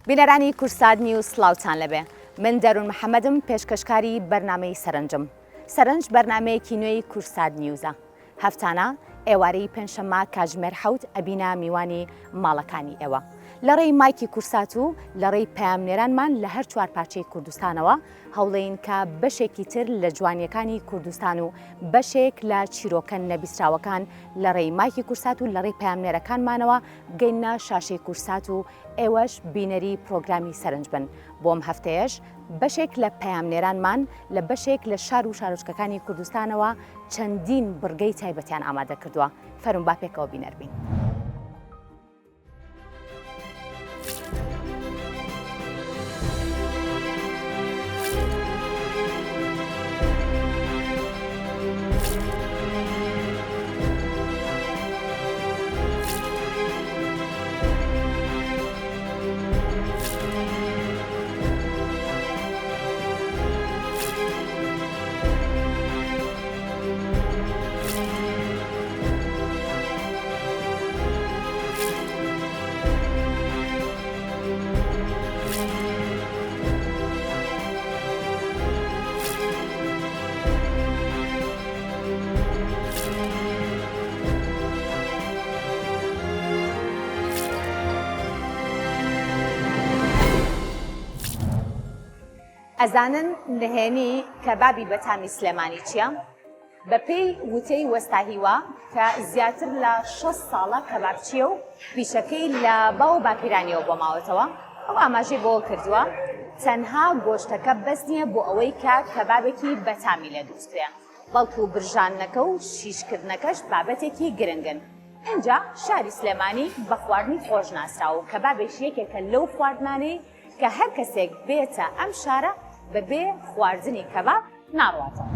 بینەرانی کورساد نیوز سڵاوتان لەبێ من دەروون محەممەدم پێشکەشکاری بەرنامەی سەرنج بەرنمەیەکی نوێی کورساد نیوزە هەفتانە ئێوارەی پێنجشەممە کاتژمێر 7 ئەبینە میوانی ماڵەکانی ئێوە لە ڕێی مایکی کورسات و لە ڕێی پامنێرانمان لە هەر چوار پارچەی کوردستانەوە هەوڵەین کە بەشێکی تر لە جوانیەکانی کوردستان و بەشێک لە چیرۆکە نەبیستراوەکان لە ڕێی مایکی کورسات و لە ڕێی پامنێرەکانمانەوە گەینە شاشەی کورسات و ئێوەش بینەری پرۆگرامی سەرنج بن بۆم هەفتەیەش بەشێک لە پەیامنێرانمان لە بەشێک لە شار و شارۆچکەکانی کوردستانەوە چەندین بڕگەی تایبەتیان ئامادە کردووە فەرمون با پێکەوە بینەربین. ئەزانن نهێنی کەبابی بەتامی سلێمانی چییە؟ بەپێی وتەی وەستاهیوە کە زیاتر لە 6 ساڵە کەبابچیە و پیشەکەی لە باو باپیرانیەوە بۆ ماوەتەوە ئەو ئاماژەی بۆ کردووە تەنها گۆشتەکە بەس نییە بۆ ئەوەی کە کەبابێکی بەتامی لێ دروستکرێ بەڵکو برژانەکە و شیشکردنەکەش بابەتێکی گرنگن. اینجا شاری سلێمانی بە خواردنی خۆشناسرا و کەبابێک یەکێکە لەو خواردنانەی کە هەر کەسێک بێتە ئەم شارە بەبێ خواردنی کەباب ناڕواتەوە.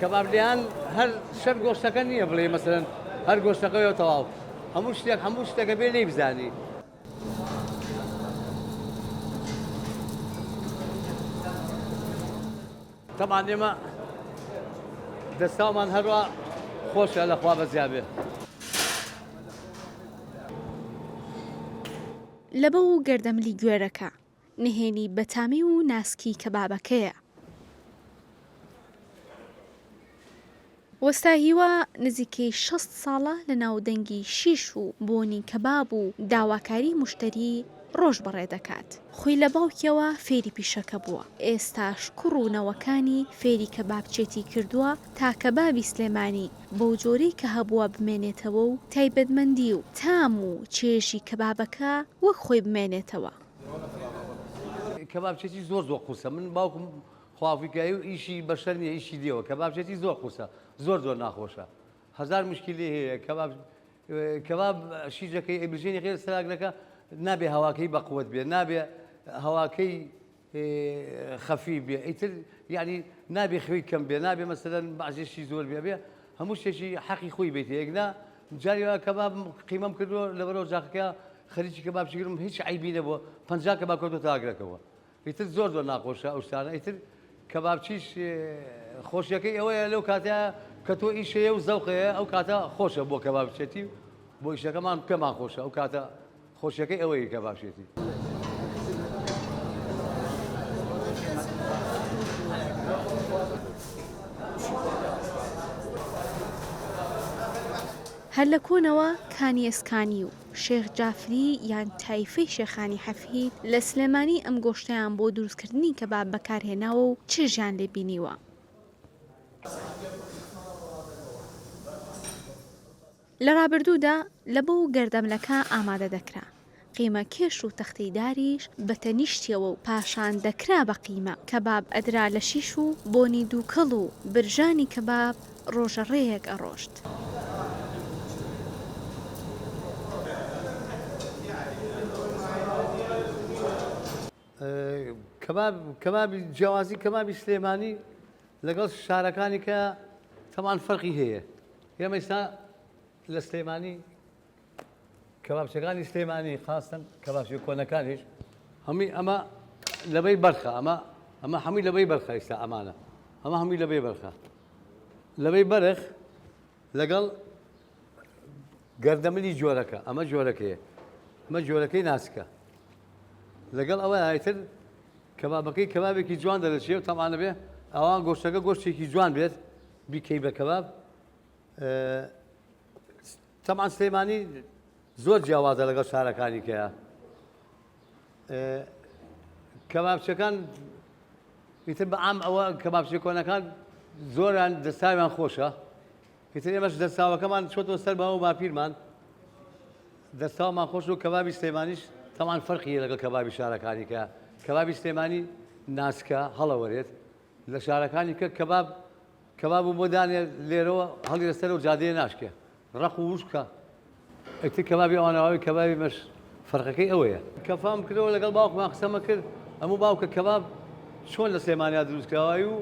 کەبابلیان هەر شەر گۆشتەکە نییە بڵێ مەسەرەن هەر گۆشتەکەیەوە تەواو هەموو شتێکە بێ لێی بزانی. تەمان ئێمە دەستاومان هەروە خۆشە لەخوا بەزیابێ. لەبە و گەردەملی گوێرەکە نهێنی بەتامی و ناسکی کەبابەکەیە. وەستاهیوە نزیکەی 6 ساڵە لە ناودەنگی شیش و بۆنی کەباب و داواکاری موشتەری ڕۆژ بەڕێ دەکات. خۆی لە باوکیەوە فێری پیشەکە بووە. ئێستاش کوڕوونەوەکانی فێری کەبابچێتی کردووە تا کەبابی سلێمانی بەو جۆرەی کە هەبووە بمێنێتەوە و تایبەتمەندی و تام و چێژی کەبابەکە وەک خۆی بمێنێتەوە. کەبابچێتی زۆر قورسە. من باوکم خوافیکایی و ئیشی بەشەر نییە ئیشی دێەوە کەبابچێتی زۆر قورسە زۆر ناخۆشە. هەزار مشکلی هەیە کەباب شیجەکەی ئەبژێنی غێر سەراگلەکە نابێ هەواکەی بەقوت بێ نابێ هەواکەی خەفی بێ ئیتر یعنی نابێ خوێی کەم بێ نابێ مەسەرەن بەعزێشی زۆر بێ هەموو شتێکی حەقی خۆی بێت یەکنا جاریەوە کەباب قیمەم کردووە لەبەرەوە جاقەکە خەریکی کەبابچی کردم هیچ عیبی نەبووە 50 کەباب کردوتە ئاگرەکەوە ئیتر زۆر ناخۆشە ئەو شتانە ئیتر کەبابچیش خۆشیەکەی ئەوەیە لەو کاتەیە کە تۆ ئیشەیە و زەوقەیە ئەو کاتە خۆشە بۆ کەبابچێتی بۆ ئیشەکەمان پێمان خۆشە ئەو کاتە خۆشیەکەی ئەوەیە کەبابچێتی. هەر لە کۆنەوە کانی ئەسکانی و شێخ جافری یان تایفەی شێخانی حەفید لە سلێمانی ئەم گۆشتیان بۆ دروستکردنی کەباب بەکارهێناوە و چێژیان لێ بینیوە. لە ڕابردوودا لە بۆ گەردەملەکە ئامادە دەکرا. قیمە کێش و تەختەی داریش بە تەنیشتیەوە و پاشان دەکرا بە قیمە کەباب ئەدرا لە شیش و بۆنی دووکەڵ و برژانی کەباب ڕۆژە ڕێیەک ئەڕۆشت. کەبابی جیاوازی کەبابی سلێمانی لەگەڵ شارەکانی کە تەمان فەرقی هەیە. ئێمە ئێستا لە سلێمانی کەبابچەکانی سلێمانی خاستن کەبابچی کۆنەکانیش هەمووی ئەمە لەبەی بەرخە ئەمە هەمووی لەبەی بەرخە ئێستا ئەمانە ئەمە هەمووی لەبەی بەرخە لەبەی بەرخ لەگەڵ گەردەمەلی جۆرەکە ئەمە جۆرەکەیە ئەمە جۆرەکەی ناسکە لەگەڵ ئەوە هایتر کەبابەکەی کەبابێکی جوان دەرەچێت و تەمانە بێ ئەوان گۆشتەکە گۆشتێکی جوان بێت بیکەی بە کەباب تەمان سلێمانی زۆر جیاوازە لەگەڵ شارەکانی کەیە کەبابچەکان ئیتر بە ئام ئەوە کەبابچێ کۆنەکان زۆران دەستاویان خۆشە ئیتر ئێمەش دەستاوەکەمان چۆتەوە سەر بەەوە باپیرمان دەستاومان خۆش و کەبابی سلێمانیش تەمان فەرقی لەگەڵ کەبابی شارەکانی کە کەبابی سلێمانی ناسکە هەڵەوەرێت لە شارەکانی کە کەباب و بۆدانێ لێرەوە هەڵی لەسەر و جادەیە ناشکێ ڕق و وشکە ئەکتر کەبابی ئەوانەوەی کەبابی مەش فەرقەکەی ئەوەیە کەفام کردەوە لەگەڵ باوکمان قسەمە کرد ئەموو باوکە کەباب چۆن لە سلێمانیا دروستکراوی و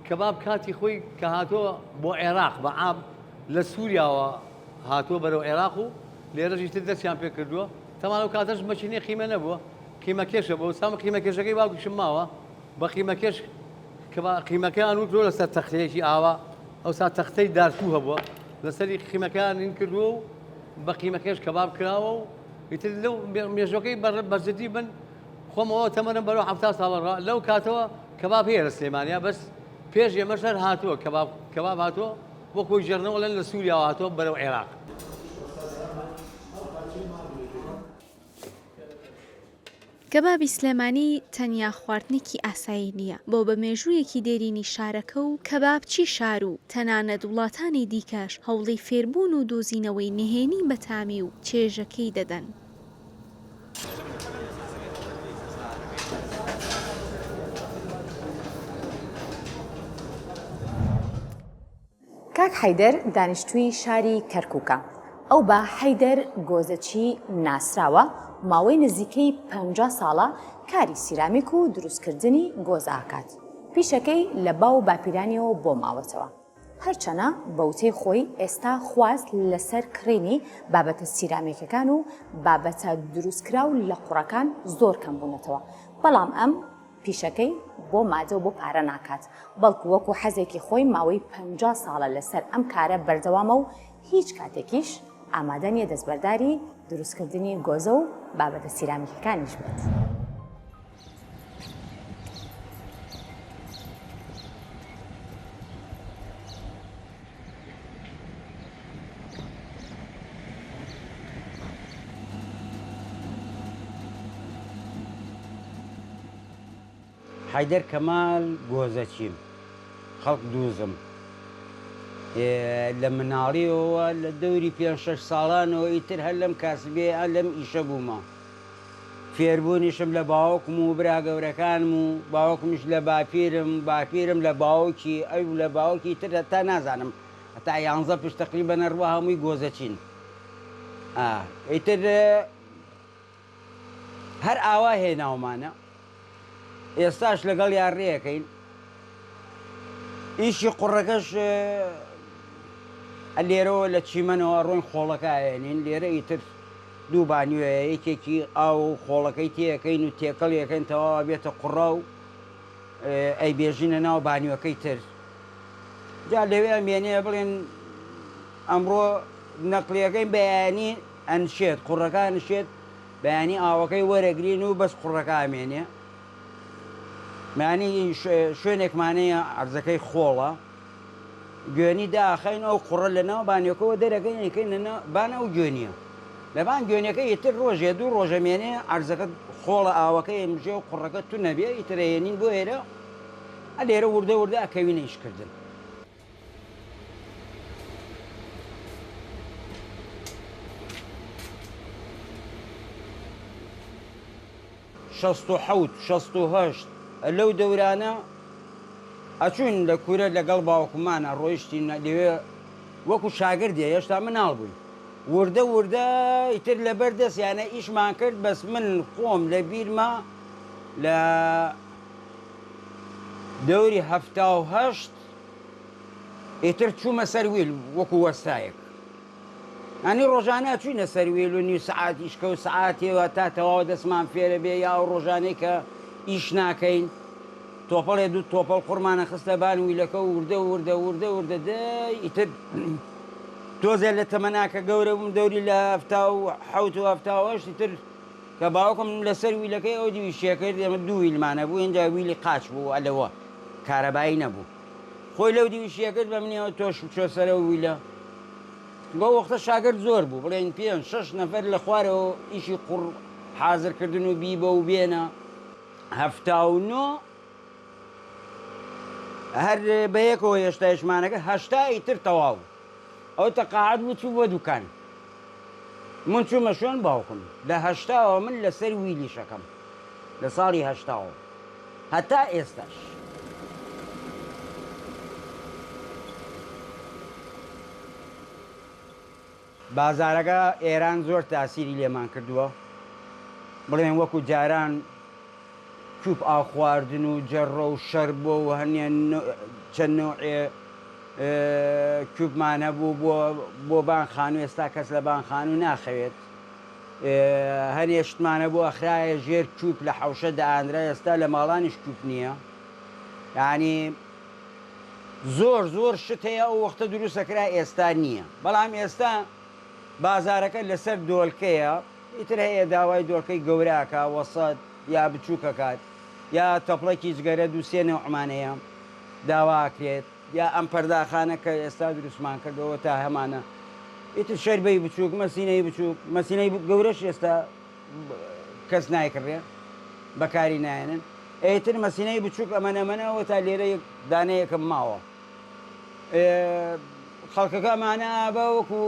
کەباب کاتی خۆی کە هاتۆوە بۆ عێراق بە عام لە سووریاوە هاتۆ بەرەو عێراق و لێرەژی تر دەستیان پێ کردووە تەمانە و کاتەش مەچینەی قیمە نەبووە قیمەکێشە بۆ سامە قیمەکێشەکەی باوکیشم ماوە بە قیمەکێش قیمەکەیان وترۆ لەسەر تەختەیەکی ئاوا ئەوسا تەختەی دارتوو هەبووە لەسەری قیمەکەیان هین کردووە و بە قیمەکێش کەباب کراوە و ئیتر لەو مێژوەکەی بەرزەتی بن خۆمەوە تەمەنم بەرەو 70 ساڵ لەو کاتەوە کەباب هەیە لە سلێمانیا بەس پێش ئێمەش هەر هاتووە کەباب هاتووە بۆ کۆی ژێرنەوە لەن لە سووریاوە هاتووە بەرەو عێراق کەبابی سلێمانی تەنیا خواردنێکی ئاسایی نییە بۆ بە مێژوویەکی دێرینی شارەکە و کەباب چی شار و تەنانەت وڵاتانی دیکەش هەوڵی فێربوون و دۆزینەوەی نهێنی بەتامی و چێژەکەی دەدەن. کاک حەیدەر دانیشتووی شاری کەرکووکە ئەو بە حەیدەر گۆزەچی ناسراوە ماوەی نزیکەی 50 ساڵە کاری سیرامیک و دروستکردنی گۆز ئاکات پیشەکەی لە باو باپیرانیەوە بۆ ماوەتەوە هەرچەنە بەوتەی خۆی ئێستا خواست لەسەر کڕینی بابەتە سیرامیکەکان و بابەتە دروستکراو لە قوڕەکان زۆر کەم بوونەتەوە بەڵام ئەم پیشەکەی بۆ مادە و بۆ پارە ناکات بەڵکو وەکو حەزێکی خۆی ماوەی 50 ساڵە لەسەر ئەم کارە بەردەوامە و هیچ کاتێکیش ئامادە نیە دەستبەرداری دروستکردنی گۆزە و بابەتە سیرامیکەکانیش بێت. حەیدەر کەمال گۆزەچیم خەڵک دووزم لە مناڵیەوە لە دەوری 5-6 ساڵانەوە ئیتر هەر لەم کاسبێ لەم ئیشە بوومە فێربوونیشم لە باوکم و برا گەورەکانم و باوکمیش لە باپیرم لە باوکی ئەو لە باوکی تر تا نازانم هەتا 11 پشت تقریبەن ڕوا هەمووی گۆزەچین ئیتر هەر ئاوا هێناومانە ئێستاش لەگەڵ یاڕێەکەین ئیشی قوڕەکەش لێرەوە لە چیمەنەوە ڕۆین خۆڵەکە هێنین لێرە ئیتر دوو بانیوەیە یەکێکی ئاو خۆڵەکەی تێەکەین و تێکەڵیەکەین تەواوە بێتە قوڕا و ئەی بێژینە ناو بانیوەکەی تر جا لەوێ ئەمێنەیە بڵێن ئەمڕۆ نەقلیەکەی بەیانی ئەنشێت قوڕەکە ئەنشێت بەیانی ئاوەکەی وەرەگرین و بەس قوڕەکە ئەمێنێ معنی شوێنێکمانەیە عەرزەکەی خۆڵە گوێنی داخین ئەو قوڕە لەناو بانیەکەەوە دەرەکەینەکەین بانە و گوێنیە لەبان گوێنەکە ئیتر ڕۆژێ دوو ڕۆژەمێنێ عەرزەکە خۆڵە ئاوەکەی ئەمژێ و قوڕەکە تو نەبێ ئیترەیەنین بۆ هێرە لێرە وردە وردە ئەکەوینە ئیشکردن. شەست و حەوت شەست و هەشت لەو دەورانە ئەچوون لە کورە لەگەڵ باوکمانە ڕۆیشتین لەوێ وەکو شاگردێ هێشتا مناڵ بووی وردە وردە ئیتر لەبەر دەستیانە ئیشمان کرد بەس من خۆم لە بیرما لە دەوری 78 ئیتر چوومە سەرویل وەکو وەستایەک ئەنی ڕۆژانە چوینە سەرویل و نیو سەعات ئیشکە و سەعاتێەوە تا تەواو دەستمان فێرە بێ یا و ڕۆژانەی کە ئیش ناکەین تۆپەڵێ دوو تۆپەڵ قورمانە خستە بانویلەکە و وردە دەی ئیتر تۆزێ لە تەمەناکە گەورە بووم دەوری لە هەفتا و حەوت و هەفتا و هەشتی تر کە باوکم لەسەر ویلەکەی ئەو دیویشیە کرد ئێمە دوو ویلمانە بوو اینجا ویلی قاچ بوو ئەلەوە کارەبایی نەبوو خۆی لەو دیویشیە کرد بە منیەوە تۆش بچۆ سەرە ویلە بۆ وەختە شاگرد زۆر بوو بڵێن 5-6 نەفەر لە خوارەوە ئیشی قوڕ حازرکردن و بی بە و بێنە 79 هەر بە یەکەوە هێشتا هێشمانەکە 80 تر تەواو ئەو تەقاعد بوو چوو بۆ دوکان من چوومە شوێن باوکم لە 80ەوە من لەسەر ویلی شەکەم لە ساڵی 80ەوە هەتا ئێستاش بازارەکە ئێران زۆر تاسیری لێمان کردووە بڵێن وەکو جاران کوپ ئاو خواردن و جەڕە و شەر بۆ و هەنیە چەند نوعێ کوپمان هەبوو بۆ بانخان و ئێستا کەس لە بانخان و ناخەوێت هەنێ شتمانە بۆ ئەخرایە ژێر کوپ لە حەوشە دائاندرا ئێستا لە ماڵانیش کوپ نییە یعنی زۆر شت هەیە ئەو وەختە دروستەکرا ئێستا نییە بەڵام ئێستا بازارەکە لەسەر دۆلکەیە ئیتر هەیە داوای دۆلکەی گەوراکە وەسەد یا بچووکە کات یا تەپڵێکی جگەرە دووسێ نەوعمانەیە داواکرێت یا ئەم پەرداخانە کە ئێستا دروستمان کردەوە تا هەمانە ئیتر شەربەی بچووک مەسینەی بچووک مەسینەی گەورەش ئێستا کەس نایکڕێ بەکاری نایەنن ئیتر مەسینەی بچووک ئەمەنەمەنەوە تا لێرە دانەیەکم ماوە خەڵکەکە ئەمانە بە وەکو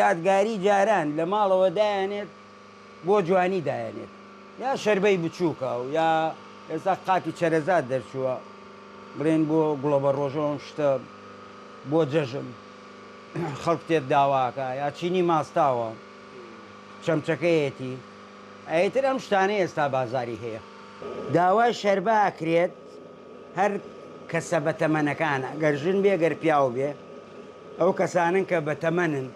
یادگاری جاران لە ماڵەوە دایانێت بۆ جوانی دایانێت یا شەربەی بچووکە و یا ئێستا قاتی چەرەزات دەرچووە بڵێن بۆ گوڵە بە ڕۆژەوە شتە بۆ جەژن خەڵک تێت داواکە یا چینی ماستاوە چەمچەکەیەتی ئەیتر ئەم شتانە ئێستا بازاری هەیە داوای شەربە ئەکرێت هەر کەسە بەتەمەنەکانە گەرژن بێ گەر پیاو بێ ئەو کەسانن کە بەتەمەنن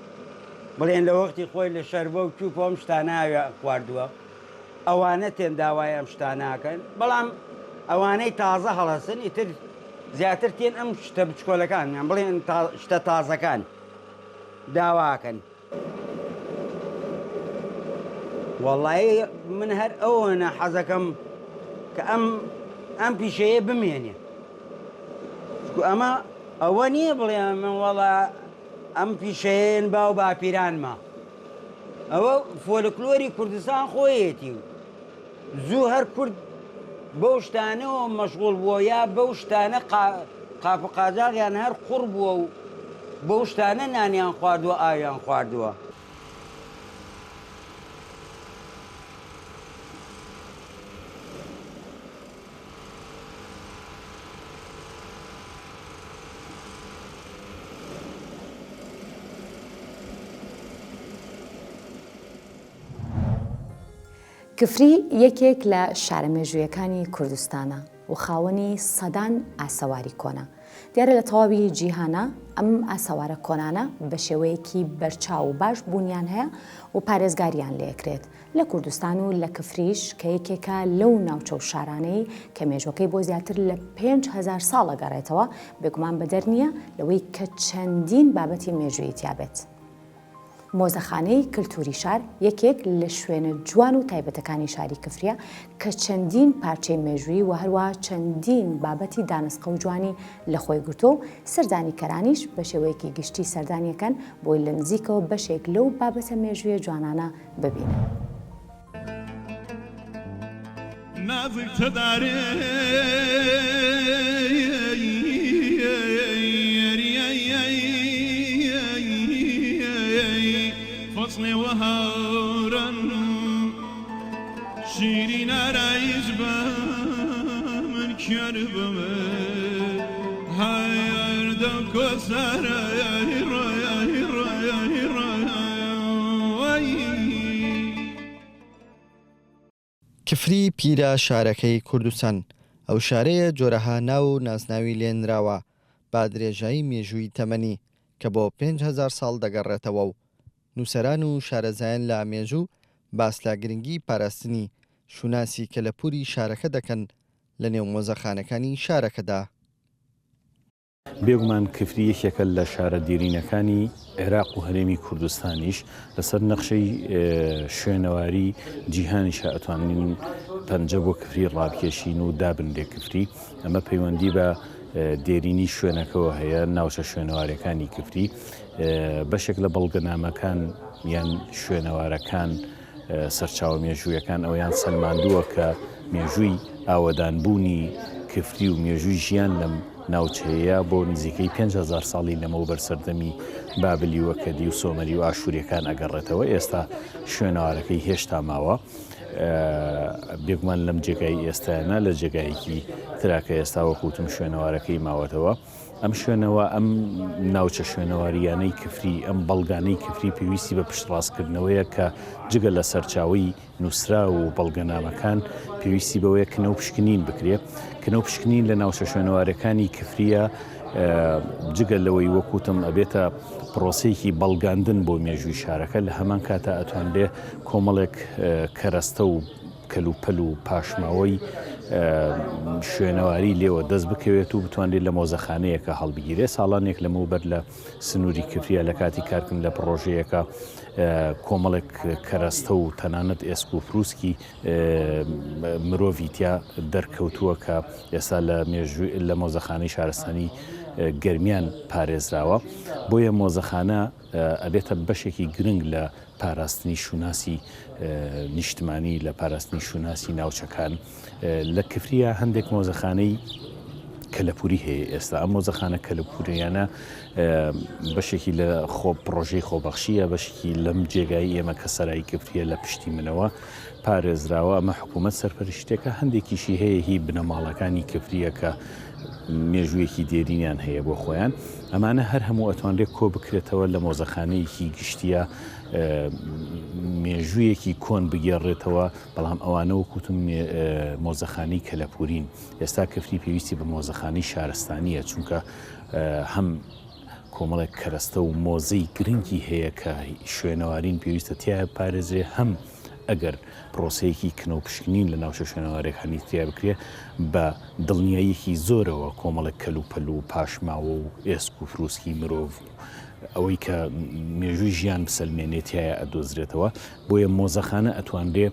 بڵێن لە وەختی خۆی لە شەربە و کووپە ئەم شتاناوێ خواردووە ئەوانە تێن داوای ئەم شتاناکەن بەڵام ئەوانەی تازە هەڵەسن ئیتر زیاتر تێن ئەم شتە بچکۆلەکانیان بڵێن شتە تازەکان داواکەن وەڵڵی من هەر ئەوەنە حەزەکەم کە ئەم پیشەیە بمێنێ ئەمە ئەوە نییە بڵێ من وەڵا ئەم پیشەیەن با و باپیرانمە ئەوە فۆلکلۆری کوردستان خۆیەتی و زوو هەر کورد بەو شتانەوە مەشغوڵ بووە یا بەو شتانە قاپقاجاغیان هەر قوڕ بووە و بەو شتانە نانیان خواردووە ئاویان خواردووە کفری یەکێک لە شارە مێژوویەکانی کوردستانە و خاوەنی سەدان ئاسەواری کۆنا. دیارە لە تەواوی جیهانە ئەم ئاسەوارە کۆنانە بە شێوەیەکی بەرچاو و باش بوونیان هەیە و پارێزگاریان لێکرێت لە کوردستان و لە کفریش کە یەکێکە لەو ناوچە و شارانەی کە مێژوەکەی بۆ زیاتر لە 5,000 ساڵ دەگەڕێتەوە بێگومان بەدەر نییە لەوەی کە چەندین بابەتی مێژووی تیابێت. مۆزەخانەی کللتوری شار یەکێک لە شوێنە جوان و تایبەتەکانی شاری کفریە کە چەندین پارچەی مێژووی و هەروە چەندین بابەتی دانسقە و جوانی لە خۆی گرتۆ و سەردانیکەرانیش بە شێوەیەکی گشتی سەردانیەکەن بۆی لە نزیکەوە بەشێک لەو بابەتە مێژوویە جوانانە ببینن. فصلي وهارا شيرين رايز من كربم هاي اردك وسارا يا هيرا يا هيرا يا هيرا کفری پیرە شارەکەی کوردستان ئەو شارەیە جۆرەها ناو و ناسناوی لێنراوە با درێژایی مێژووی تەمەنی کە بۆ 5,000 ساڵ دەگەڕێتەوە و نووسەران و شارەزایان لە ئامێژوو باس لە گرنگی پاراستنی شوناسی کە لە پووری شارەکە دەکەن لە نێو مۆزەخانەکانی شارەکەدا. بێگومان کفری یەکێکە لە شارە دیرینەکانی عێراق و هەرێمی کوردستانیش لەسەر نەخشەی شوێنەواری جیهانیشە ئەتوانین پەنجە بۆ کفری ڕابکێشین و دابنرێ کفری. ئەمە پەیوەندی بە دێرینی شوێنەکەەوە هەیە ناوچە شوێنەوارەکانی کفری. بەشێک لە بەڵگەنامەکان یان شوێنەوارەکان سەرچاوە مێژوویەکان ئەویان سەلماندووە کە مێژووی ئاوەدانبوونی کفری و مێژووی ژیان لەم ناوچەیە بۆ نزیکەی 5,000 ساڵی لەمەوە بەرسەردەمی بابلی و کەدی و سۆمەری و ئاشووریەکان ئەگەڕێتەوە. ئێستا شوێنەوارەکەی هێشتا ماوە. بێگومان لەم جێگای ئێستایانە لە جێگایەکی تراکە ئێستا وەکوتم شوێنەوارەکەی ماوەتەوە. ئەم شوێنەوە ئەم ناوچە شوێنەواریانەی کفری ئەم بەڵگانەی کفری پێویستی بە پشتڕاستکردنەوەیە کە جگە لە سەرچاوی نووسرا و بەڵگەنامەکان پێویستی بەوەیە کنە و پشکنین بکرێت. کنە و پشکنین لە ناوچە شوێنەوارەکانی کفریە جگە لەوەی وەکوتم ئەبێتە پرۆسەیەکی بەڵگاندن بۆ مێژووی شارەکە لە هەمان کاتە ئەتوانرێ کۆمەڵێک کەرەستە و کەلوپەل و پاشماوەی شوێنەواری لێوە دەست بکەوێت و بتوانێت لە مۆزەخانەیەکە هەڵبگیرێت. ساڵانێک لەمەوبەر لە سنووری کفریە لە کاتی کارکردن لە پرۆژەیەەکە کۆمەڵێک کەرەستە و تەنانەت ئێسک و فروسکی مرۆڤی تیا دەرکەوتووە کە ئێستا لە مۆزەخانەی شارستانی گەرمیان پارێزراوە. بۆیە مۆزەخانە ئەبێتە بەشێکی گرنگ لە پاراستنی شوناسی نیشتمانی لە پاراستنی شوناسی ناوچەکان. لە کفریە هەندێک مۆزەخانەی کەلەپوری هەیە. ئێستا ئەم مۆزەخانە کەلەپوریانە بەشێکی لە پرۆژەی خۆبەخشیە، بەشێکی لەم جێگایی ئێمە کە سەرای کفریە لە پشتی منەوە پارێزراوە. ئەمە حکوومەت سەرپەرشتێکە هەندێکیشی هەیە هی بنەماڵەکانی کفریە کە مێژوویەکی دێرینیان هەیە بۆ خۆیان. ئەمانە هەر هەموو ئەتوانرێت کۆ بکرێتەوە لە مۆزەخانەیەکی گشتیە مێژوویەکی کۆن بگێڕێتەوە. بەڵام ئەوانە وەکوتم مۆزەخانەی کەلەپورین. ئێستا کفری پێویستی بە مۆزەخانەی شارستانیە چونکە هەم کۆمەڵێک کەرەستە و مۆزەی گرنگی هەیە کە شوێنەوارین پێویستە تیا پارێزرێ. هەم ئەگەر پرۆسەیەکی کنە و پشکنین لە ناوچە شوێنەوارەکانی تیا بکرێ بە دڵنیاییەکی زۆرەوە کۆمەڵێک کەلوپەل و پاشماوە و ئێسک و فروسکی مرۆڤ ئەوەی کە مێژووی ژیان بسەلمێنێتیایە ئەدۆزرێتەوە. بۆیە مۆزەخانە ئەتوانرێ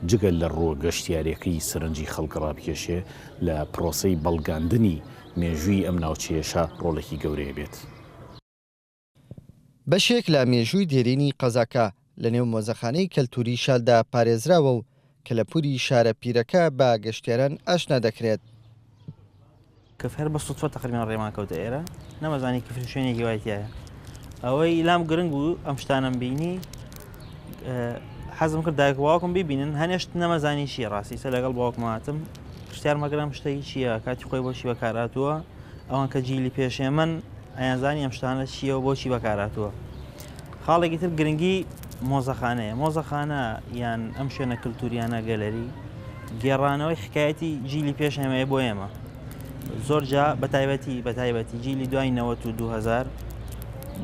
جگە لە ڕۆ گەشتیارەکەی سەرنجی خەڵک ڕابکێشێ لە پرۆسەی بەڵگاندنی مێژووی ئەم ناوچەیەشە ڕۆڵێکی گەورەیە بێت. بەشێک لە مێژووی دێرینی قەزاکە لە نێو مۆزەخانەی کەلتوری شالدا پارێزراوە و کەلەپوری شارە پیرەکە بە گەشتیاران ئاشنا دەکرێت. کەفر بە سوتفە تقریبان ڕێمان کەوتە ئێرە نەمەزانی کفر شوێنێکی وایتیایە. ئەوەی لام گرنگ بوو ئەم شتانم بینی حەزم کرد دایک باوکم ببینن هەنێشت نەمەزانی چیە ڕاستی سە لەگەڵ باوکماتم پرسیار مەگرم شتێکی چییە کاتی خۆی بۆچی بەکاراتووە ئەوان کە جیلی پێشێ من ئەیانزانی ئەم شتانە چییە و بۆچی بەکاراتووە. خاڵێکی تر گرنگی مۆزەخانەیە. مۆزەخانە یان ئەم شوێنە کللتوریانە گەلەری گێڕانەوەی حکایەتی جیلی پێش هەمەیە بۆ ئێمە زۆر جا بەتایبەتی جیلی دوای 90 و 2000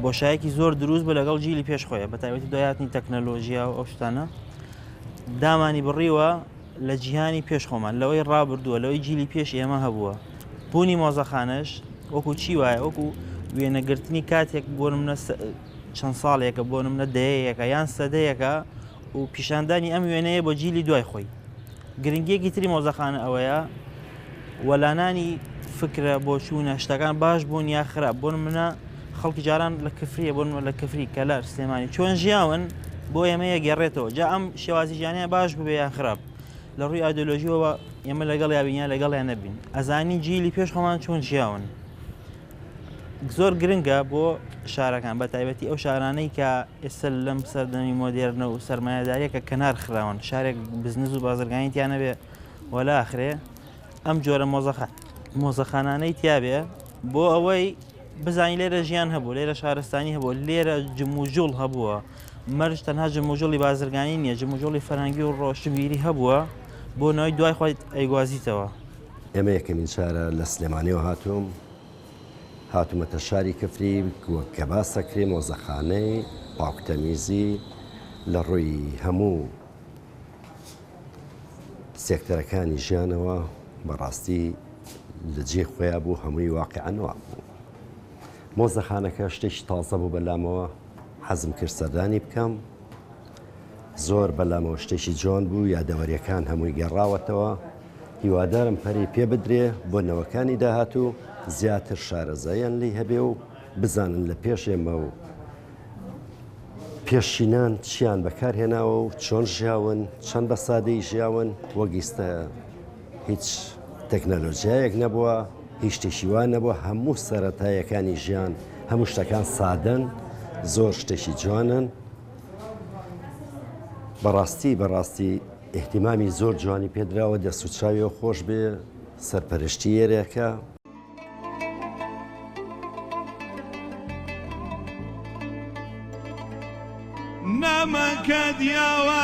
بۆشایەکی زۆر دروست بە لەگەڵ جیلی پێش خۆیە بەتایبەتی دوایاتنی تەکنەلۆژیا و ئەو شتانە دامانی بڕیوە لە جیهانی پێش خۆمان لەوەی ڕابردووە لەوەی جیلی پێش ئێمە هەبووە. بوونی مۆزەخانەش وەکو چی وایە وەکو وێنەگرتنی کاتێک بۆ نمونە چەند ساڵێکە بۆ نمونە دەیەکە یان سەدەیەکە و پیشاندانی ئەم وێنەیە بۆ جیلی دوای خۆی. گرنگیەکی تری مۆزەخانە ئەوەیە وەلانانی فکرە بۆ چوونە شتەکان باش بوون یا خراپ بۆ نمونە خەڵکی جاران لە کفریە بۆ لە کفری کەلار سلێمانی چۆن ژیاون بۆ ئێمەیە گەڕێتەوە جا ئەم شێوازی ژیانیان باش ببێ یان خراپ لە ڕووی ئایدۆلۆژیەوە ئێمە لەگەڵ یابینیان لەگەڵ یان نەبین ئەزانی جیلی پێش خۆمان چۆن ژیاون. زۆر گرنگە بۆ شارەکان بە تایبەتی ئەو شارانەی کە ئێستا لەم سەردەمی مۆدێرنە و سەرمایەداریەکە کەنار خراون شارێک بزنس و بازرگانیتیانە بێ وەلا ئاخرێ ئەم جۆرە مۆزەخانانەی تیابێ بۆ ئەوەی بزانی لێرە ژیان هەبوو لێرە شارستانی هەبوو لێرە جموجوڵ هەبووە مەرج تەنها جموجوڵی بازرگانی نییە جموجوڵی فەرەنگی و ڕۆشتبیری هەبووە بۆ نەوەی دوای خۆی ئەیگوازیتەوە. ئێمە یەکەمین شارە لە سلێمانیەوە هاتوومەتە شاری کفری کە باسەکرێ مۆزەخانەی پاکتەمیزی لە ڕووی هەموو سێکتەرەکانی ژیانەوە بەڕاستی لە جێ خۆیان بوو هەمووی واقعەنەوە بوو مۆزەخانەکە شتێکی تازە بوو بەلامەوە حەزم کرد سەردانی بکەم زۆر بەلامەوە شتێکی جوان بوو یادەوەریەکان هەمووی گەڕاوەتەوە هیوادارم پەری پێ بدرێ بۆ نەوەکانی داهاتوو زیاتر شارەزاییان لی هەبێ و بزانن لە پێشێمە و پێشینان چیان بەکارهێناوە و چۆن ژیاون چەند بە سادەی ژیاون وەگیستە هیچ تەکنەلۆژیایەک نەبووە هیچ شتێکی وان نەبووە هەموو سەرەتایەکانی ژیان هەموو شتەکان سادەن زۆر شتێکی جوانن بەڕاستی احتیمامی زۆر جوانی پێدراوە دەسوچاوی و خۆش بێ سەرپەرشتی ئێرەکە نەمەکە دیاوە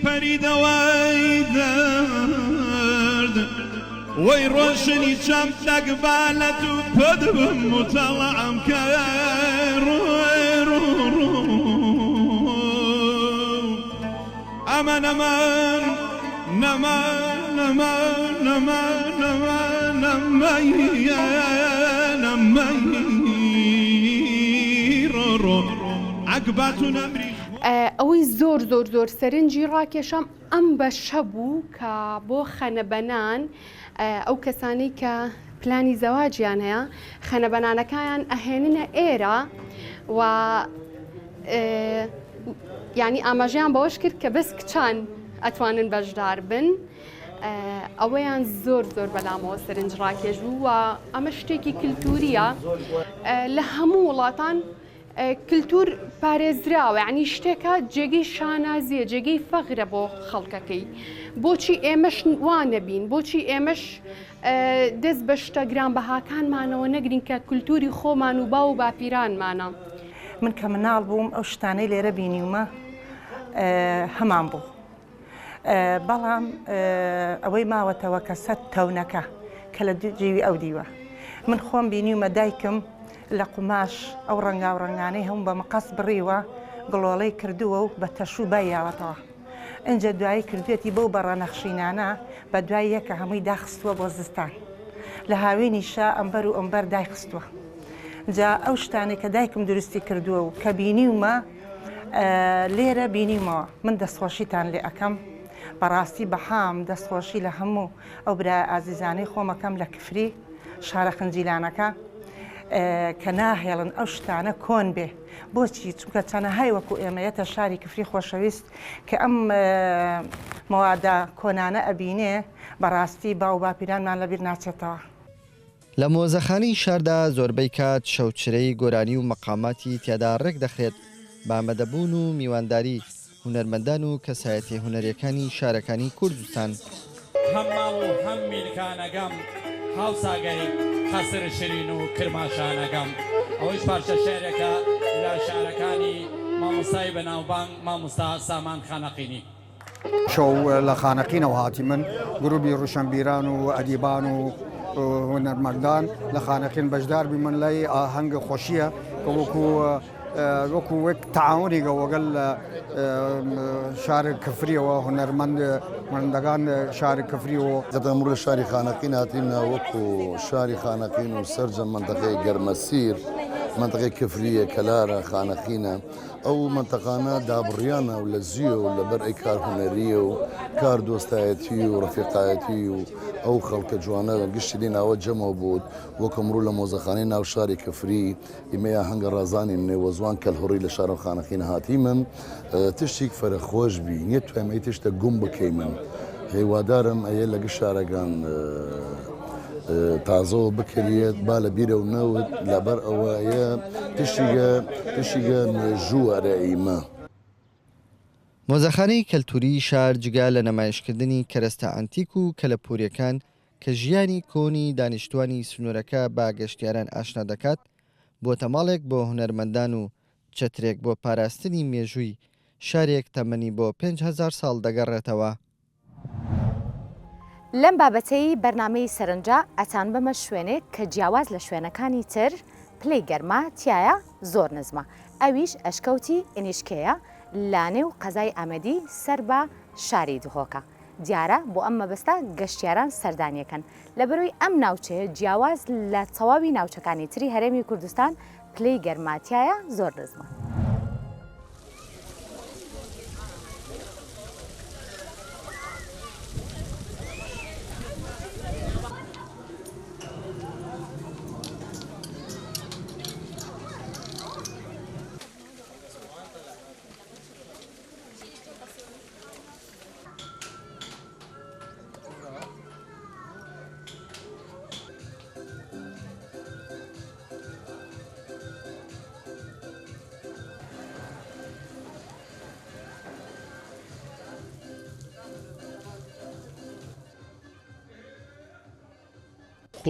پەریدەوەی دەرد وەی ڕۆشنی چەم دەگبالەت و پەدبم متەڵەعەم کە ئەمە عقباتو نەمری ئەوەی زۆر زۆر زۆر سەرنجی ڕاکێشم ئەم بەشە بوو کە بۆ خەنەبەنان ئەو کەسانی کە پلانی زەواجیان هەیە خەنەبەنانەکەیان ئەهێننە ئێرە و ینی ئاماژیان بەوەش کرد کە بەس کچان ئەتوانن بەشدار بن ئەوەیان زۆر زۆر بەلامەوە سەرنج ڕاکێش بوو و ئەمە شتێکی کللتوریە لە هەموو وڵاتان کللتور پارێزراوە ینی شتێکە جێگەی شانازیە جێگەی فەغرە بۆ خەڵکەکەی بۆچی ئێمەش وانەبین بۆچی ئێمەش دەست بە شتە گرانبەهاکانمانەوە نەگرین کە کللتوری خۆمان و با و باپیرانمانە من کە مناڵ بووم ئەو شتانەی لێرە بینیومە هەمان بوو بەڵام ئەوەی ماوەتەوە کە سەد تەونەکە کە لە جێوی ئەو دیوە من خۆم بینیومە دایکم لە قوماش ئەو ڕەنگا و ڕەنگانەی هەموو بە مەقەس بڕیوە گڵۆڵەی کردووە و بە تەشوو بایاوەتەوە ئەنجە دوایی کردوێتی بەو بەڕە نەخشینانە بە دوای یەکە هەمووی داخستووە بۆ زستان لە هاوێنی شا ئەمبەر و ئەمبەر دایخستووە جا ئەو شتانێک کە دایکم دروستی کردووە و کە بینیومە لێرە بینیمەوە من دەستخۆشیتان لێ ئەەکەم بەڕاستی بەحام دەستخۆشی لە هەموو ئەو برای ئازیزانەی خۆمەکەم لە کفری شارە خنجیلانەکە کە ناهێڵن ئەو شتانە کۆن بێ بۆچی چونکە چەنەهای وەکو ئێمەیەتە شاری کفری خۆشەویست کە ئەم مەوادە کۆنانە ئەبینێ بەڕاستی با و باپیرانمان لەبیر ناچێتەوە لە مۆزەخانەی شاردا زۆربەی کات شەوچرەی گۆرانی و مەقاماتی تیادا ڕێک دەخرێت بامەدەبوون و میوانداری هونەرمەندان و کەسایەتی هونەریەکانی شارەکانی کوردستان هەمماڵ و هەم میلکانەگەم هاوساگەری خەسر شرین و کرماشانەگەم ئەوەیش پارچە شێرێکە لە شارەکانی مامۆستای بەناوبانگ مامۆستا سامان خانەقینی شەو لە خانەقینەوە هاتی من گروپی ڕوشنبیران و ئەدیبان و هونەرمەندان لە خانەقین بەشدار بی من لای ئاهەنگە خۆشیە کە وەکو وەک تەعاونی گەوەگەل شارە کفریەوە هونەرمەندەکان شارە کفریەوە دەمڕ لە شاری خانەقین هاتیمە وەکو شاری خانەقین و سەرجە منطقەی گەرمەسیر منطقەی کفریە کەلارە خانەقینە ئەو منطقانە دابڕیانە و لە زیە و لەبەر ئەی کار هونەریە و کار دۆستایەتی و ڕەفیقایەتی و ئەو خەڵکە جوانە گشتی لێ ناوە جەمەوە بوت وەکو ئەمڕۆ لە مۆزەخانەی ناو شاری کفری ئێمەیە هەنگە ڕازانی نێوەزوان کەلهوڕی لە شارە خانەقین هاتی من تشتێک فەرەخۆش بی نیە توێمەی تشتە گوم بکەی من هێوادارم ئەیە لەگە شارەکان تازەوە بکرێت با لە بیرە و نەوت لەبەر ئەوەیە تشتیگە مێژوو ئەرەئیمە مۆزەخانەی کەلتوری شار جگا لە نەمایشکردنی کەرەستە ئەنتیک و کەلەپورەکان کە ژیانی کۆنی دانیشتوانی سنوورەکە با گەشتیاران ئاشنا دەکات بۆتە ماڵێک بۆ هونەرمەندان و چەترێک بۆ پاراستنی مێژووی شارێک تەمەنی بۆ 5,000 ساڵ دەگەڕێتەوە. لەم بابەتەی بەرنامەی سەرنجە ئەتان بەمە شوێنێک کە جیاواز لە شوێنەکانی تر پلەی گەرما تایە زۆر نزمە ئەویش ئەشکەوتی ئینیشکەیە لانێ و قەزای ئامەدی سەر بە شاری دهۆکە. دیارە بۆ ئەم مەبەستە گەشتیاران سەردانیەکەن لەبەرەوەی ئەم ناوچەیە جیاواز لە تەواوی ناوچەکانی تری هەرێمی کوردستان پلەی گەرماتیایە زۆر نزمە.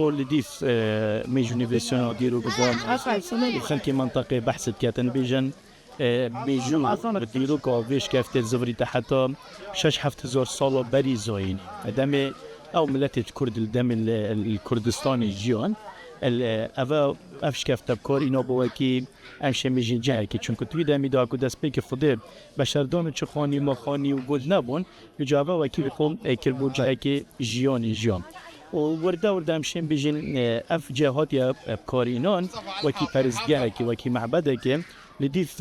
قول لديف ميج يونيفرسيون ديرو بزون خلكي منطقة بحث كاتن بيجن بيجو ديرو كوفيش كافت الزفري تحت شش حفت زور صالو بري زوين دم أو ملتة كرد الدم الكردستاني جيون أفا أفش كافت بكور إنه بواكي أمشي ميجي جاي كي چون كتوي دمي دا كود سبيك فضيل بشردون تشخاني مخاني وجود نبون يجابا وكي بقوم كربو جاي كي جيون وورده همشین بیشین اف جهات یا کارینان وکی پرزگاه کی وکی معبده که لدیف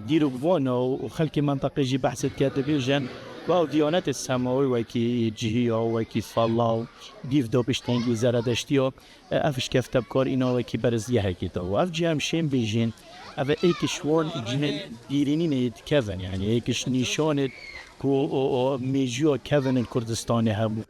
دیرو بوانا و خلک منطقه جی بحثت کرده بیشن و دیانت السماوی وکی جهیا وکی فالله دیف دو بشتنگی زردشتی و افش کفت بکارینا وکی پرزگاه کی تو اف جی همشین بیشین اف ایکش وان جن دیرینی نید کفن یعنی ایکش نشانت کو میجوا کفن کردستانی هم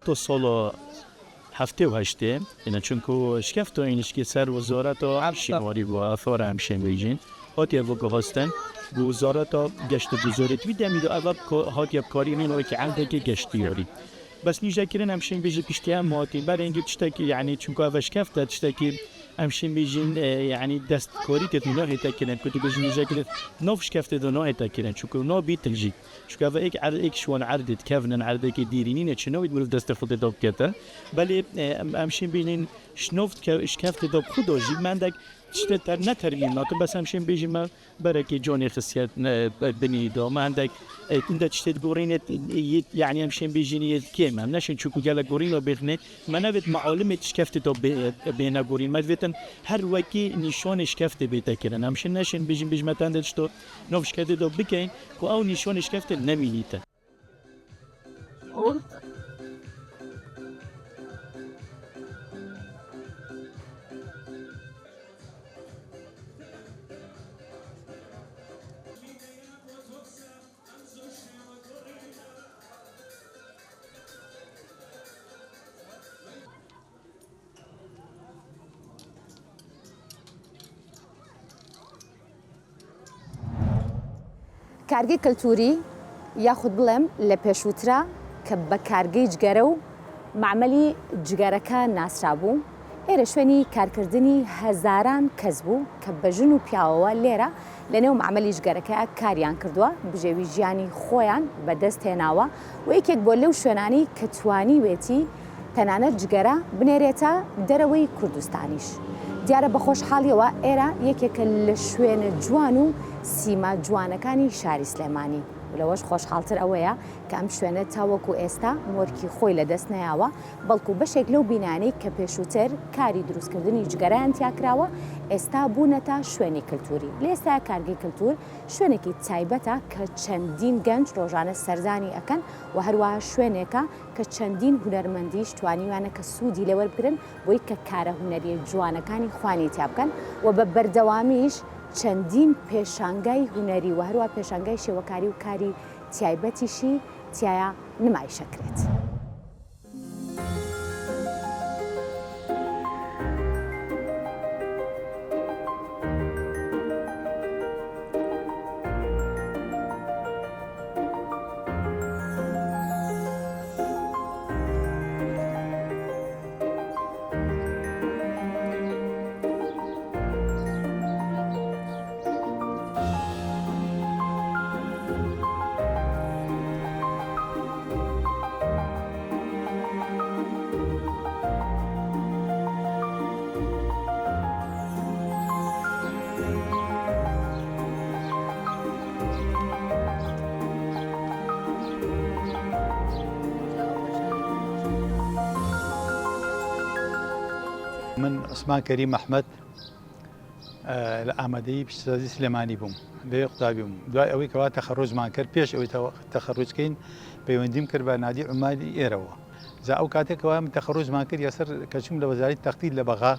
تو سال هفته و هشته اینا چونکو شکفتو اینش که سر وزارت همشین واری با آثار همشین بیجین هاتی افو هستن وزارت گشت بزرگت ویده میدو اول هاتی افکاری اینو که عهده که گشتیاری بس نیجا کرن همشین بیجی پیشتی هم هاتی برای اینکه تشتکی یعنی چونکو اول شکفته تشتکی همشین بیجین یعنی دست کاری تدوناه تکرن کتی بیجین نیجا کرن نوفش کفته دوناه تکرن چونکو نو بیت تلجی چونکو اول ایک شوان عرضت کفنن عرضه که دیرینینه چنوید مولف دست خود داب کته بله همشین بیجین شنوفت که شکفته داب خود جی من دک تشتتر نترمینات بس همشین بیجی ما برای که جانی خصیت بنی دام من دک این تشتت گورینت یعنی همشین بیجینی کیم هم نشین چونکو گله گورینو بخنه من نبود معلومه شکفته داب بین گورین مدویتن هر وکی نشان شکفته بیت کردن همشین نشین بیجین بیج متن دشتو نوف شکفته داب بکین کو او نشان شکفته نمیلیته کارگی کلتوری یاخود بڵێم لە پێشووترا کە بە کارگەی جگەرە و معمەلی جگەرەکە ناسرابوو ئێرە شوێنی کارکردنی هەزاران کەس بوو کە بە ژن و پیاوەوە لێرە لەنێو معمەلی جگەرەکە کاریان کردووە بژێوی ژیانی خۆیان بەدەست هێناوە و یەکێک بۆ لەو شوێنانی کە توانی وێتی تەنانەت جگەرە بنێرێتە دەرەوەی کوردستانیش دیارە بە خۆشحاڵیەوە ئێرە یەکێکە لە شوێنە جوان و سیما جوانەکانی شاری سلێمانی و لەوەش خۆشحاڵتر ئەوەیە کە ئەم شوێنە تاوەکو ئێستا مۆرکی خۆی لە دەست نەیاوە بەڵکو بەشێک لەو بینانەی کە پێشووتر کاری دروستکردنی جگەرەیان تیاکراوە ئێستا بوونەتە شوێنی کللتوری لێستا کارگەی کللتور شوێنێکی تایبەتە کە چەندین گەنج ڕۆژانە سەرزانی ئەەکەن و هەروەها شوێنێکە کە چەندین هونەرمەندیش توانیوانە کە سوودی لێوەربگرن بۆی کە کارە هونەریە جوانەکانی خوانی تیا بکەن و بە بەردەوامیش چەندین پێشانگای هونەری و هەروە پێشانگای شێوەکاری و کاری تایبەتیشی تایە نمایشەکرێت. من عثمان كريم محمد لە ئامادەی پیشسازی سلێمانی بووم لێ قوتابی بووم دوای ئەوەی کەوا تەخەڕۆژمان کرد پێش ئەوەی تەخەڕۆجکەین پەیوەندیم کرد بە نادی عومادی ئێرەوە جا ئەو کاتێکەوە من تەخەڕۆژمان کرد یاسەر کەچوم لە وەزارەتی تەختیل لە بەغا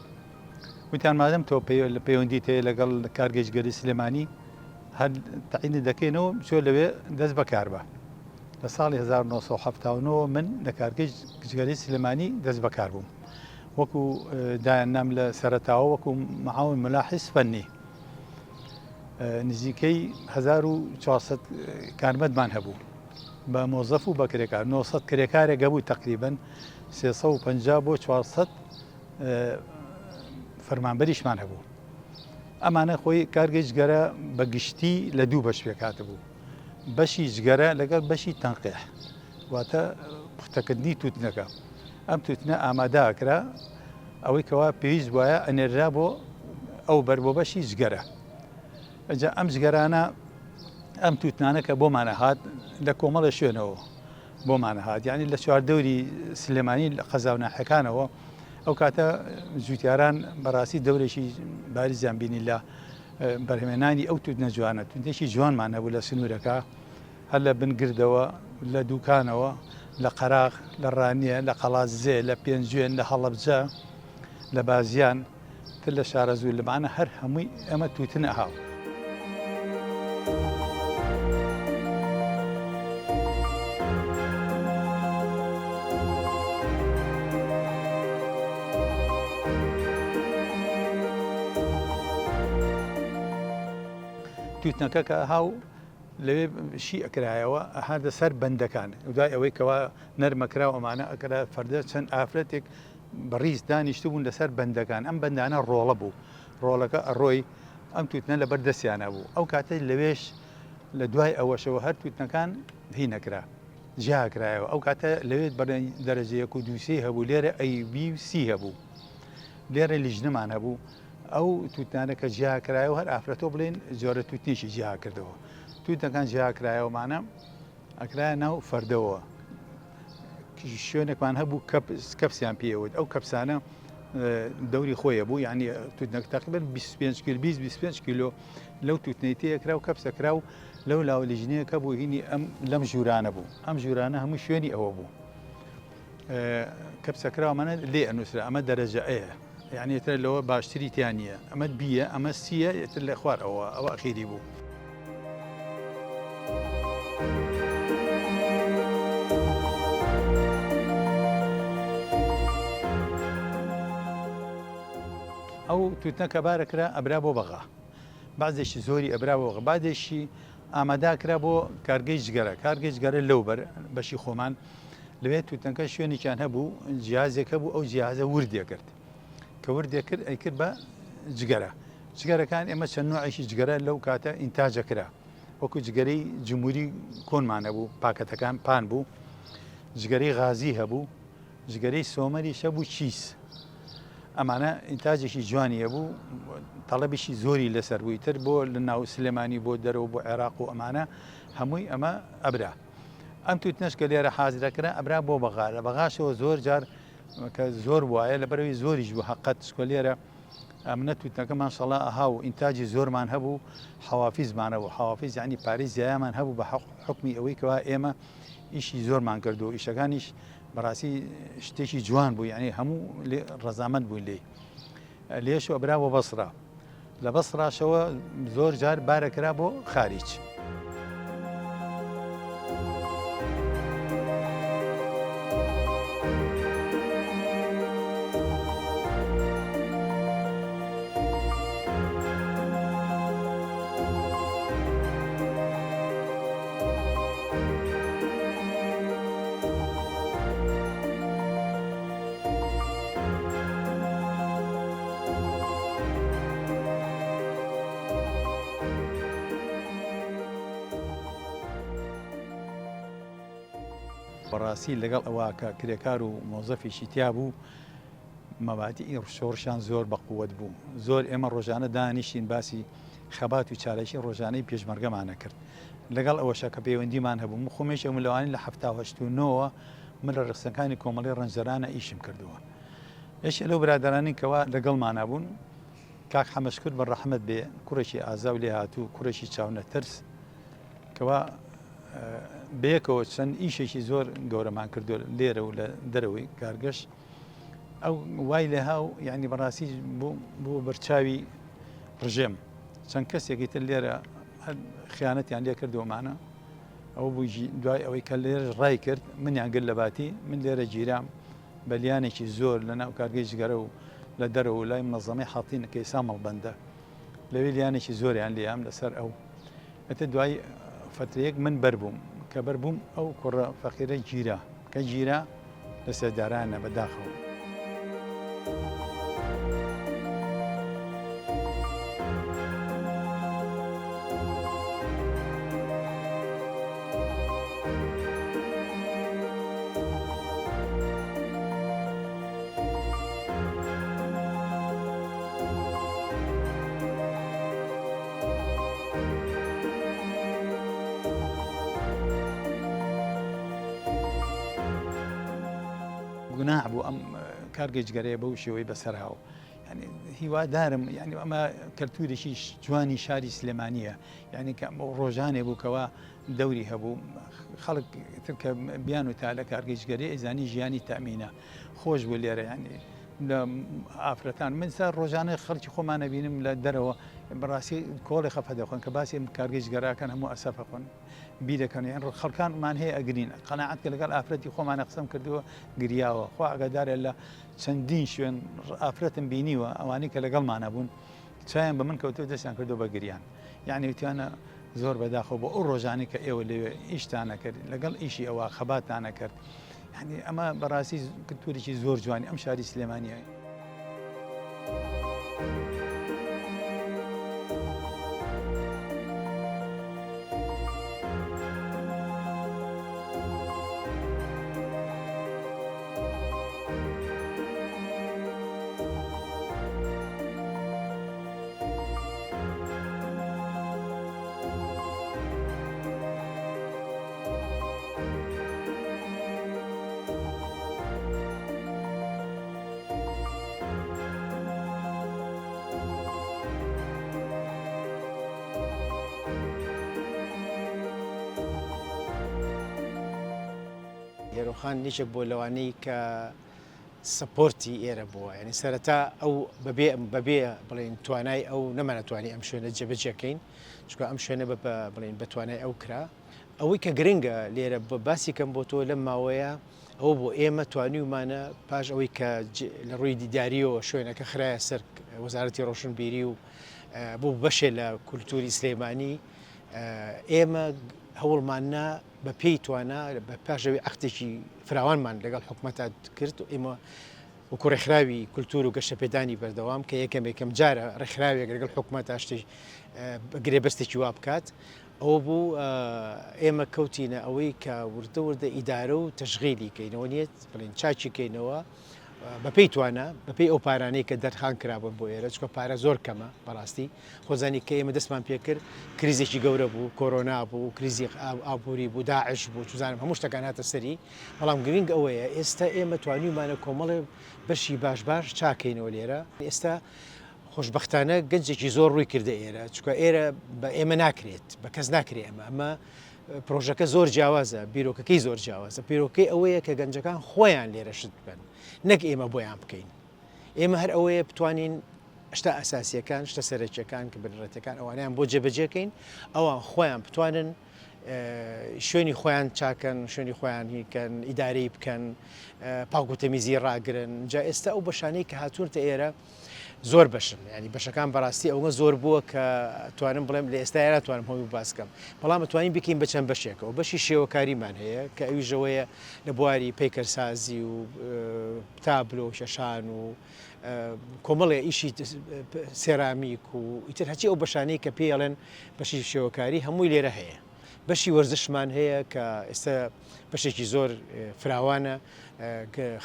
وتیان مادەم تۆ لە پەیوەندی تێ لەگەڵ کارگەشتگەری سلێمانی هەر تەعینی دەکەینەوە چۆ لەوێ دەست بەکار بە لە ساڵی 1970 من لە کارگەشتگەری سلێمانی دەست بەکار بووم وەکو دایاننام لە سەرەتاوە وەکو معاون ملاحظ فەنی نزیکەی 1400 کارمەندمان هەبوو بە مۆزەف و بە کرێکار 900 کرێکارێک هەبوو تقریبن 350 بۆ 400 فەرمانبەریشمان هەبوو ئەمانە خۆی کارگەشتگەرە بە گشتی لە دوو بەش پێکاتە بوو بەشی جگەرە لەگەڵ بەشی تەنقیح واتە پختەکردنی تووتنەکە ئەم تووتنە ئامادەکرا ئەوەی کەوا پێویست وایە ئەنێرا بۆ ئەو بەر بۆ بەشی جگەرە ئەجا ئەم جگەرانە ئەم تووتنانە کە بۆمانە هات لە کۆمەڵە شوێنەوە بۆمانە هات یعنی لە چواردەوری سلێمانی لە قەزاوناحەکانەوە ئەو کاتە جوتیاران بەڕاستی دەورێکی باریزیان بینی لە بەرهێنانی ئەو تووتنە جوانە توندێکی جوانمان هەبوو لە سنوورەکە هەر لە بنگردەوە لە دوکانەوە لە قەراغ لە ڕانیە لە قەڵازێ لە پێنجوێن لە هەڵەبجە لە بازیان تر لە شارە زوو لەمانە هەر هەمووی ئەمە تووتنە هاو تووتنەکە کە هاو لەوێ شی ئەکرایەوە هەردە سەر بەندەکان دوای ئەوەی کەوا نەرمەکرا ئەمانە ئەکرا فەردە چەند ئافرەتێک بەڕیز دانیشت بوون لەسەر بەندەکان ئەم بەندانە ڕۆڵە بوو ڕۆڵەکە ئەڕۆی ئەم تووتنە لەبەر دەستیانە بوو ئەو کاتە لەوێش لە دوای ئەوەشەوە هەر تووتنەکان هی نەکرا جاکرایەوە ئەو کاتە لەوێت بەر دەرەجەیەک و دووسێ هەبوو لێرە AB/C هەبوو لێرە لیژنەمان هەبوو ئەو تووتانە کە جیاکرایەوە هەر ئافرەتۆ بڵێن جۆرە تووتنیشی جیا کردەوە تووتەکان جیاکرایەوەمانە ئەکرایە ناو فەردەوە شوێنێکمان هەبوو کەپسیان پێوت ئەو کەپسانە دەوری خۆیە بوو یعنی تووتنەک تقریبن 25 کیلۆ لەو تووتنەی تێکرا و کەپسەکرا و لەو لاوە لیژنەیەکە بوو هینی لەم ژورانە بوو ئەم ژورانە هەموو شوێنی ئەوە بوو کەپسەکراوەمانە لێ ئەنووسرا ئەمە دەرەجە ئەیە یعنی تر لەوە باشتری تیانە ئەمە بیە ئەمە سیە تر لە خوار ئەوە ئەخیری بوو ئەو تووتنە کە بارەکرا ئەبرا بۆ بەغا بازێکی زۆری ئەبرا بۆ بادێکی ئاماداکرا بۆ کارگەشتگەرە کارگەشتگەرە لەو بەر بەشی خۆمان لەوێ تووتنەکە شوێنێکیان هەبوو جیازێکە بوو ئەو جیازە وردێ کرد کە وردێ کرد ئەیکرد بە جگەرە جگەرەکان ئێمە چەند نوعێکی جگەرە لەو کاتە ئینتاجەکرا وەکو جگەرەی جمهوری کۆنمانە بوو پاکەتەکان پان بوو جگەرەی غازی هەبوو جگەرەی سۆمەری شەبوو چیس ئەمانە ئینتاجێکی جوانیە بوو تەڵەبیشی زۆری لەسەر بووی تر بۆ لە ناو سلێمانی بۆ دەرەوە بۆ عێراق و ئەمانە هەمووی ئەمە ئەبرا ئەم تووتنەش کە لێرە حازرەکرا ئەبرا بۆ بەغا لە بەغاشەوە زۆر جار کە زۆر وایە لە بەرەوەی زۆریش بوو حقەت شکۆ لێرە ئەمنە تووتنەکە ماشەڵڵا ئەها و ئینتاجی زۆرمان هەبوو حەوافیزمانەوە حەوافیز یعنی پارێز زیایامان هەبوو بە حکمی ئەوەی کەوا ئێمە ئیشی زۆرمان کردو و ئیشەکانیش بەڕاستی شتێکی جوان بوو یعنی هەموو ڕەزامەند بووین لێش ئەبرا بۆ بەسڕا لە بەسڕاشەوە زۆر جار بارەکرا بۆ خاریج بەڕاستی لەگەڵ ئەوە کە کرێکار و مۆزەفێکی تیا بوو مەبادی شۆڕشان زۆر بەقووەت بوو زۆر ئێمە ڕۆژانە دانیشین باسی خەبات و چالشی ڕۆژانەی پێشمەرگەمانە کرد لەگەڵ ئەوەشە کە پەیوەندیمان هەبوو خۆمێش ئەملەوانی لە 1970 من لە ڕستەکانی کۆمەڵی ڕەنجەرانە ئیشم کردووە یەش لەو برادرانی کەوا لەگەڵمانە بوون کاک حەمەشکرد بە ڕەحمەت بێ کوڕێکی ئازا و لێ هاتوو کوڕێکی چاونە ترس کەوا بەیەکەوە چەند ئیشێکی زۆر گەورەمان کردو لێرە و لە دەرەوەی کارگەشت ئەو وای لە هاو یعنی بەڕاستی بۆ بەرچاوی ڕژێم چەند کەسێکی تر لێرە خیانەتیان لێ کردومانە ئەو بووی دوای ئەوەی کە لێرە ڕای کرد منیان گر لە باتی من لێرە گیرام بەلیانێکی زۆر لە ناو کارگەی جگەرە و لە دەرەوە و لای منەظەمەی حاڵتینەکەی سامەڵ بەندە لەوێ لیانێکی زۆریان لێیام لەسەر ئەو ئەتە دوای فترەیەک من بەربووم کە بەربووم ئەو کوڕە فەقیرە گیرە کە گیرە لە سەردارانە بەداخەوە. گوناح بوو ئەم کارگەجگەرەیە بەو شێوەی بەسەرهاو ینی هیوادارم ینی ئەمە کەلتورێکی جوانی شاری سلێمانیە یعنی کە ڕۆژانێ بوو کەوا دەوری هەبوو خەڵک کە بیان و تا لە کارگەجگەری ئەزانی ژیانی تەمینە خۆش بوو لێرە ینی لە ئافرەتان من سا ڕۆژانە خەڵکی خۆمانە بینم لە دەرەوە بەڕاستی کۆڵی خەفە دەخۆن کە باسی کارگەجگەراکەن هەموو ئەسەفەخۆن بیرەکەن یان خەڵکانمان هەیە ئەگرین قەناعەت کە لەگەڵ ئافرەتی خۆمانە قسەم کردووە گریاوە خوا ئاگادارە لە چەندین شوێن ئافرەتم بینیوە ئەوانەی کە لەگەڵمانە بوون چایان بە من کەوتو دەستیان کردو بە گریان یعنی وتیانە زۆر بەداخەوە بۆ ئەو ڕۆژانی کە ئێوە لەوێ ئیشتانە کرد لەگەڵ ئیشی ئەوە خەباتانە کرد یعنی ئەمە بەڕاستی کلتورێکی زۆر جوانی ئەم شاری سلێمانیە. یێرۆخان نیشێک بۆ لەوانەی کە سپۆرتی ئێرە بووە ینی سەرەتا ئەو بەبێ بڵێن توانای ئەو نەمانەتوانی ئەم شوێنە جێبەجێکەین چکە ئەم شوێنە بڵێن بەتوانای ئەو کرا ئەوەی کە گرنگە لێرە باسی کەم بۆ تۆ لەم ماوەیە ئەو بۆ ئێمە توانیومانە پاش ئەوەی کە لە ڕووی دیداریەوە شوێنەکە خراە سەر وەزارەتی ڕۆشنبیری و بۆ بەشێ لە کولتوری سلێمانی ئێمە هەوڵمانە بە پێی توانە بە پاشەوەی ئەختێکی فراوانمان لەگەڵ حکوومەتات کرد و ئێمە وەکو ڕێکخراوی کولتور و گەشتە پێدانی بەردەوام کە یەکەم جارە ڕێکخراوێک لەگەڵ حکوومەت شتێک گرێبەستێکی وا بکات ئەوە بوو ئێمە کەوتینە ئەوەی کە وردە ئیدارە و تەشغیلی کەینەوە نیت بڵێن چاچی کەینەوە بەپێی توانە بەپێی ئەو پارانەی کە دەرخان کرابوون بۆ ئێرە چکە پارە زۆر کەمە بەڕاستی خۆزانی کە ئێمە دەستمان پێکرد کریزێکی گەورە بوو کۆرۆنا بوو کریزی ئابووری بوو داعش بوو چزانم هەموو شتەکان هاتە سەری بەڵام گرنگ ئەوەیە ئێستا ئێمە توانیمانە کۆمەڵێ بەشی باش چاکەینەوە لێرە ئێستا خۆشببختانە گەنجێکی زۆر ڕووی کردە ئێرە چکە ئێرە بە ئێمە ناکرێت بە کەس ناکرێت ئەمە پرۆژەکە زۆر جیاوازە بیرۆکەکەی زۆر جیاوازە پیرۆکەی ئەوەیە کە گەنجەکان خۆیان لێرە شت بن نەک ئێمە بۆیان بکەین ئێمە هەر ئەوەیە بتوانین شتا ئەساسیەکان شتە سەرەکیەکان کە بنڕێتەکان ئەوانیان بۆ جێبەجێکەین ئەوان خۆیان بتوانن شوێنی خۆیان چاکەن شوێنی خۆیان هیکەن ئیدارەی بکەن پاکوتەمیزی ڕاگرن جا ئێستا ئەو بەشانەی کە هاتوونتە ئێرە زۆر بەشن ینی بەشەکان بەڕاستی ئەومە زۆر بووە کە توانم بڵێم لە ئێستا ناتوانم هەمووی باسکەم بەڵام توانین بکەین بە چەند بەشێکەوە بەشی شێوەکاریمان هەیە کە ئەویژەوەیە لە بواری پەیکەرسازی و تابلۆ و شەشان و کۆمەڵێ ئیشی سێرامیک و ئیتر هەچی ئەو بەشانەی کە پێڵێن بەشی شێوەکاری هەمووی لێرە هەیە بەشی وەرزشمان هەیە کە ئێستا بەشێکی زۆر فراوانە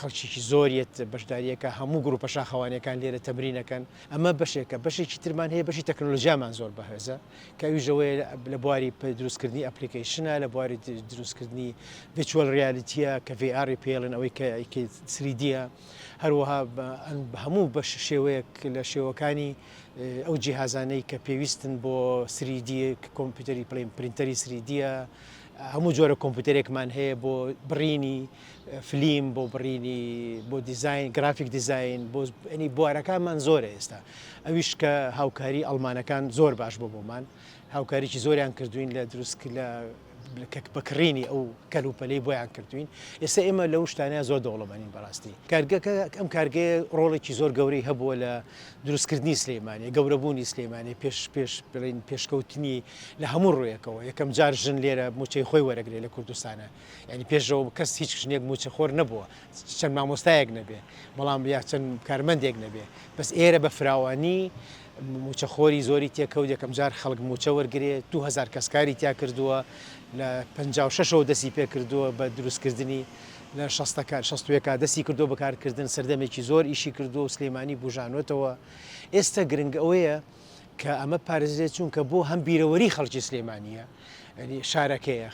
خەڵکیی زۆریت بەشداریەکە هەموو گروپە شاخەوانەکان لێرە تەمرینەکەن ئەمە بەشێکە بەشێکی ترمان هەیە بەشی تەکنۆلۆژیامان زۆر بەهێزە کە ویژەوەی لە بواری دروستکردنی ئەپلیکیشنە لە بواری دروستکردنی ڤیچوەل ریالیتیە کە VR پێڵن ئەوەی کە 3Dە هەروەها هەموو بەش شێوەیەک لە شێوەکانی ئەو جیهازانەی کە پێویستن بۆ 3D کۆمپیوتەری پرینتەری 3Dە هەموو جۆرە کۆمپیوتەرێکمان هەیە بۆ بڕینی فلیم بۆ بڕینی بۆ دیزین گرافیک دیزین بۆنی بوارەکانمان زۆرە ئێستا ئەویش کە هاوکاری ئەڵمانەکان زۆر باش بۆ بۆمان هاوکاریی زۆریان کردوین لە دروست بەکڕینی ئەو کەلوپەلەی بۆیان کردوین ئێستا ئێمە لەو شتانەیە زۆر دەوڵەمانین بەڕاستی کارگەکە ئەم کارگەیە ڕۆڵێکی زۆر گەورەی هەبووە لە دروستکردنی سلێمانی گەورەبوونی سلێمانی پێش بڵین پێشکەوتنی لە هەموو ڕوویەکەوە یەکەم جار ژن لێرە موچەی خۆی وەرەگرێت لە کوردستانە ینی پێشەوە کەس هیچ ژنێک موچە خۆر نەبووە چەند مامۆستایەک نەبێ بەڵام یا چەند کارمەندێک نەبێ بەس ئێرە بە فراوانی موچەخۆری زۆری تێکەوت یەکەم جار خەڵک موچە وەرگێت 2000 کەسکاری تیا کردووە لە 56 دەستی پێ کردووە بە دروستکردنی لە 60 دەستی کردو بەکارکردن سەردەمێکی زۆر ئیشی کردو و سلێمانی بژانوتەوە ئێستا گرنگ ئەوەیە کە ئەمە پارێزرێت چونکە بۆ هەم بیرەوەری خەڵکی سلێمانیە شارەکەیە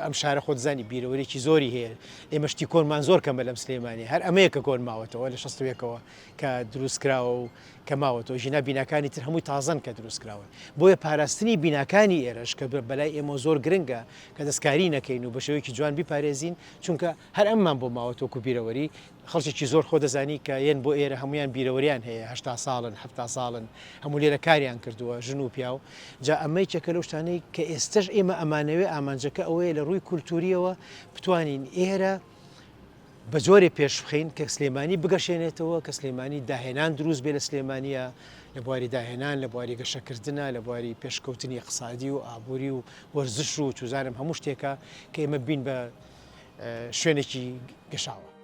ئەم شارە خۆتزانی بیرەوەرێکی زۆری هەیە ئێمە شتی کۆنمان زۆر کەمە لەم سلێمانی هەر ئەمەیە کە کۆن ماوەتەوە لە 60ەوە کە دروستکراوە و کە ماوەتەوە ژینا بیناکانی تر هەمووی تازەن کە دروستکراون بۆیە پاراستنی بیناکانی ئێرەش کە بەلای ئێمە زۆر گرنگە کە دەستکاری نەکەین و بە شێوەیەکی جوان بیپارێزین چونکە هەر ئەممان بۆ ماوەتەوە بیرەوەری خەڵکێکی زۆر خۆ دەزانی کە یەن بۆ ئێرە هەمویان بیرەوەریان هەیە 80 ساڵن 70 ساڵن هەموو لێرە کاریان کردووە ژن و پیاو جا ئەمەی چەکە لەو شتانەی کە ئێستش ئێمە ئەمانەوێ ئامانجەکە ئەوەیە لە ڕووی کولتوریەوە بتوانین ئێرە بە جۆرێ پێش بخەین کە سلێمانی بگەشێنێتەوە کە سلێمانی داهێنان دروست بێ لە سلێمانیە لە بواری داهێنان لە بواری گەشەکردنە لە بواری پێشکەوتنی اقتصادی و ئابووری و وەرزش و چوزانم هەموو شتێکە کە ئێمە بین بە شوێنێکی گەشاوە.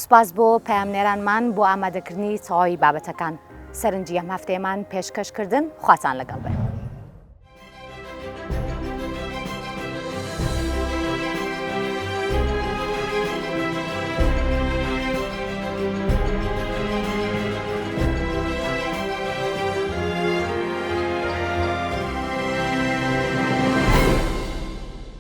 سوپاس بۆ پەیامنێرانمان بۆ ئامادەکردنی تەواوی بابەتەکان سەرنجی ئەم هەفتەیەمان پێشکەشکردن خواتان لەگەڵ بێ.